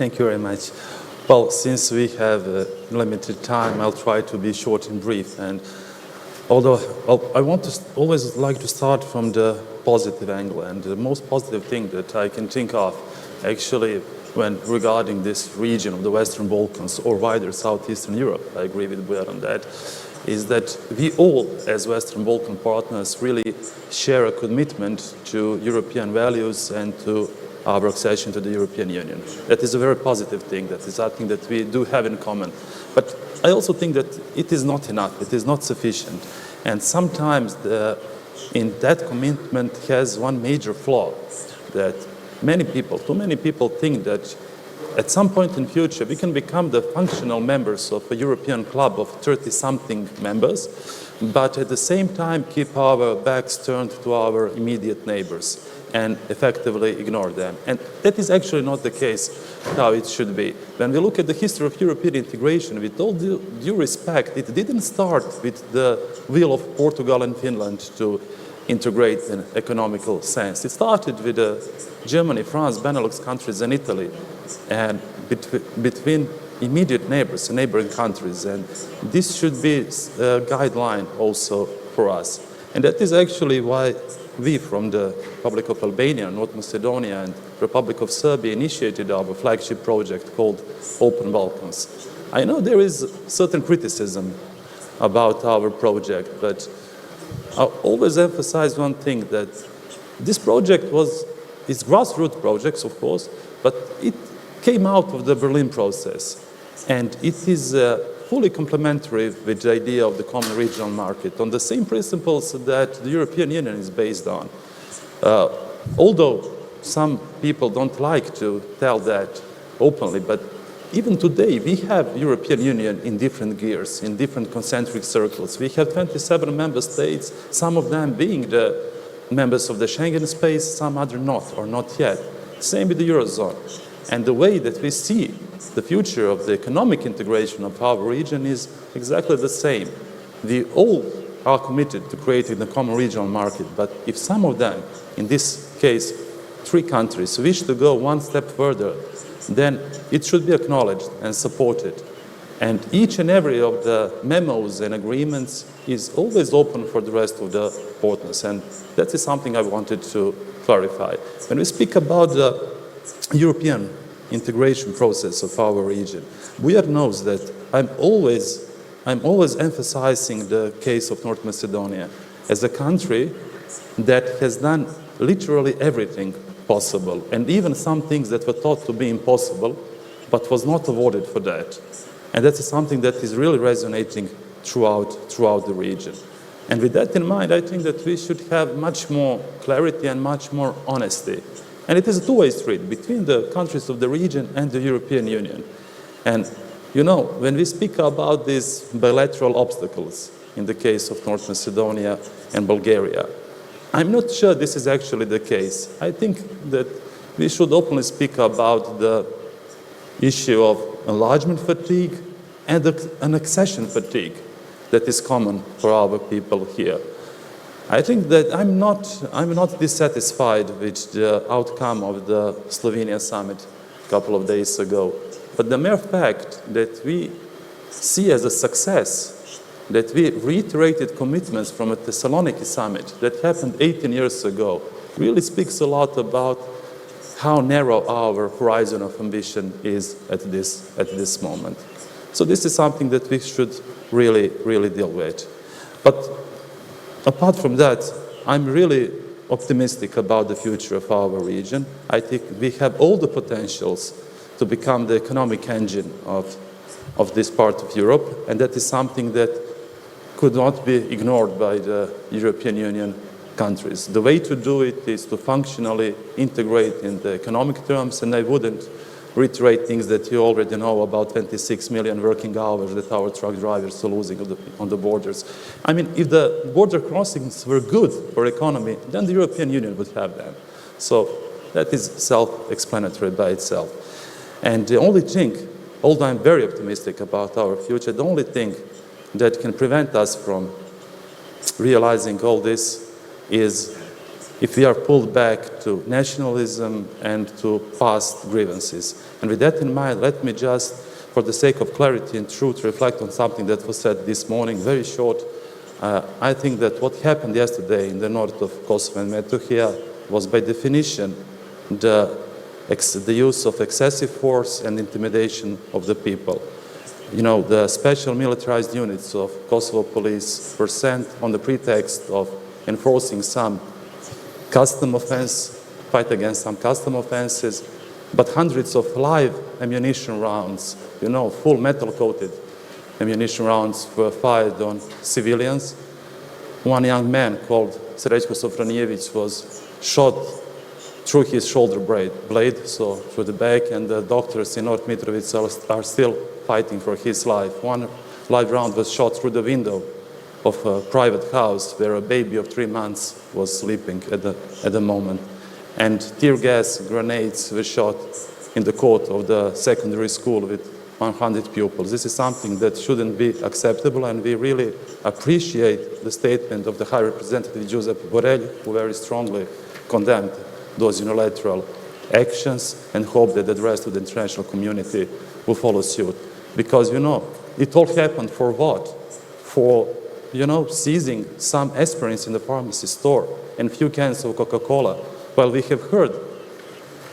Thank you very much. Well, since we have limited time, I'll try to be short and brief. And although I want to always like to start from the positive angle, and the most positive thing that I can think of, actually, when regarding this region of the Western Balkans or wider Southeastern Europe, I agree with Blair on that, is that we all, as Western Balkan partners, really share a commitment to European values and to our accession to the European Union. That is a very positive thing. That is something that we do have in common. But I also think that it is not enough. It is not sufficient. And sometimes in that commitment has one major flaw, that too many people think that at some point in future we can become the functional members of a European club of 30-something members, but at the same time keep our backs turned to our immediate neighbors and effectively ignore them. And that is actually not the case how it should be. When we look at the history of European integration, with all due respect, it didn't start with the will of Portugal and Finland to integrate in economical sense. It started with Germany, France, Benelux countries, and Italy, and between immediate neighbors and neighboring countries. And this should be a guideline also for us. And that is actually why we, from the Republic of Albania, North Macedonia, and Republic of Serbia, initiated our flagship project called Open Balkans. I know there is certain criticism about our project, but I always emphasize one thing, that this project it's grassroots projects, of course, but it came out of the Berlin process, and it is fully complementary with the idea of the common regional market on the same principles that the European Union is based on. Although some people don't like to tell that openly, but even today we have European Union in different gears, in different concentric circles. We have 27 member states, some of them being the members of the Schengen space, some other not, or not yet. Same with the Eurozone. And the way that we see the future of the economic integration of our region is exactly the same. We all are committed to creating the common regional market, but if some of them, in this case 3 countries, wish to go one step further, then it should be acknowledged and supported. And each and every of the memos and agreements is always open for the rest of the partners, and that is something I wanted to clarify. When we speak about the European integration process of our region, Bujar knows that I'm always emphasizing the case of North Macedonia as a country that has done literally everything possible, and even some things that were thought to be impossible, but was not awarded for that. And that is something that is really resonating throughout the region. And with that in mind, I think that we should have much more clarity and much more honesty. And it is a two-way street between the countries of the region and the European Union. And you know, when we speak about these bilateral obstacles, in the case of North Macedonia and Bulgaria, I'm not sure this is actually the case. I think that we should openly speak about the issue of enlargement fatigue and an accession fatigue that is common for our people here. I think that I'm not dissatisfied with the outcome of the Slovenia summit a couple of days ago. But the mere fact that we see as a success that we reiterated commitments from a Thessaloniki summit that happened 18 years ago really speaks a lot about how narrow our horizon of ambition is at this moment. So this is something that we should really deal with. But apart from that, I'm really optimistic about the future of our region. I think we have all the potentials to become the economic engine of this part of Europe, and that is something that could not be ignored by the European Union countries. The way to do it is to functionally integrate in the economic terms, and I wouldn't reiterate things that you already know about 26 million working hours that our truck drivers are losing on the borders. I mean, if the border crossings were good for economy, then the European Union would have them. So that is self-explanatory by itself. And the only thing, although I'm very optimistic about our future, the only thing that can prevent us from realizing all this is if we are pulled back to nationalism and to past grievances. And with that in mind, let me just, for the sake of clarity and truth, reflect on something that was said this morning, very short. I think that what happened yesterday in the north of Kosovo and Metohija was by definition the use of excessive force and intimidation of the people. You know, the special militarized units of Kosovo police were sent on the pretext of enforcing some custom offense, fight against some custom offenses, but hundreds of live ammunition rounds, you know, full metal-coated ammunition rounds were fired on civilians. One young man called Srećko Sofronijević was shot through his shoulder blade, so through the back, and the doctors in North Mitrovica are still fighting for his life. One live round was shot through the window of a private house where a baby of 3 months was sleeping at the moment. And tear gas grenades were shot in the court of the secondary school with 100 pupils. This is something that shouldn't be acceptable, and we really appreciate the statement of the High Representative Giuseppe Borrell, who very strongly condemned those unilateral actions and hope that the rest of the international community will follow suit. Because, you know, it all happened for what? For, you know, seizing some aspirins in the pharmacy store and few cans of Coca-Cola. Well, we have heard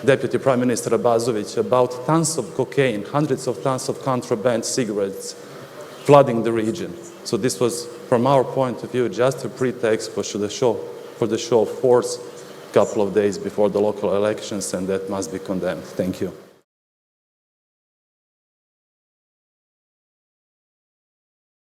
Deputy Prime Minister Abazović about tons of cocaine, hundreds of tons of contraband cigarettes flooding the region. So this was, from our point of view, just a pretext for the show of force a couple of days before the local elections, and that must be condemned. Thank you.